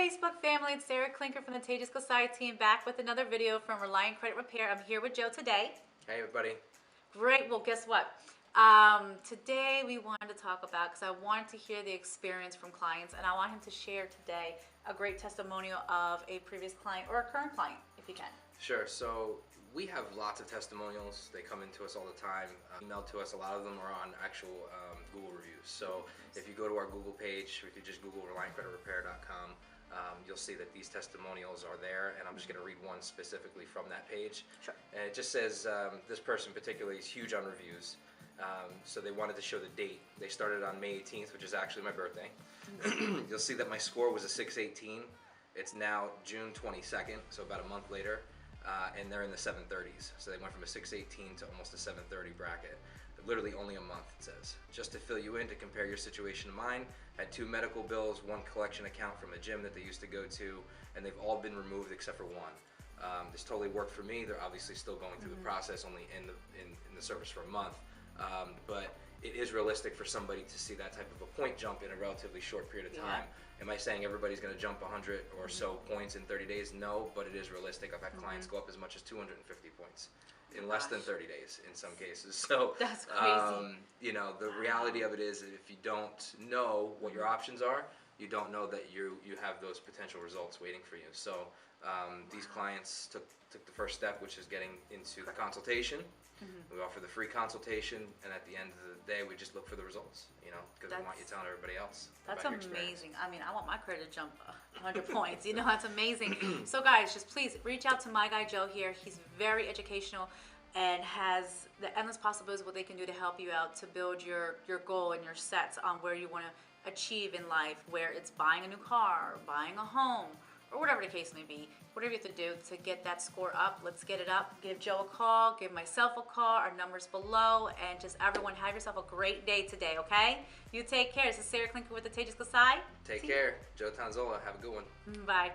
Facebook family, it's Sarah Klinker from the Tejas Society team back with another video from Reliant Credit Repair. I'm here with Joe today. Hey everybody. Great, well guess what? Today we wanted to talk about, because I wanted to hear the experience from clients, and I want him to share today a great testimonial of a previous client or a current client, if you can. Sure, so we have lots of testimonials. They come into us all the time, emailed to us. A lot of them are on actual Google reviews. So if you go to our Google page, or if you just Google ReliantCreditRepair.com, you'll see that these testimonials are there, and I'm just going to read one specifically from that page. Sure. And it just says, this person particularly is huge on reviews, so they wanted to show the date. They started on May 18th, which is actually my birthday. You'll see that my score was a 618. It's now June 22nd, so about a month later. And they're in the 730s, so they went from a 618 to almost a 730 bracket. Literally only a month, it says. Just to fill you in, to compare your situation to mine, had 2 medical bills, 1 collection account from a gym that they used to go to, and they've all been removed except for 1. This totally worked for me. They're obviously still going through the process, only in the service for a month, but it is realistic for somebody to see that type of a point jump in a relatively short period of time. Am I saying everybody's going to jump 100 or so points in 30 days? No, but it is realistic. I've had clients go up as much as 250 points in less than 30 days in some cases. So that's crazy. You know, the reality of it is, if you don't know what your options are, you don't know that you have those potential results waiting for you. So these clients took the first step, which is getting into the consultation. We offer the free consultation, and at the end of the day, we just look for the results, you know, because we want you telling everybody else. That's amazing. I mean, I want my credit to jump 100 points. You know, that's amazing. So guys, just please reach out to my guy Joe here. He's very educational and has the endless possibilities of what they can do to help you out to build your goal and your sets on where you want to achieve in life, where it's buying a new car, or buying a home, or whatever the case may be. Whatever you have to do to get that score up, let's get it up. Give Joe a call, give myself a call, our number's below, and just everyone have yourself a great day today, okay? You take care. This is Sarah Klinker with the Tejas Society. Take care. Joe Tanzola, have a good one. Bye.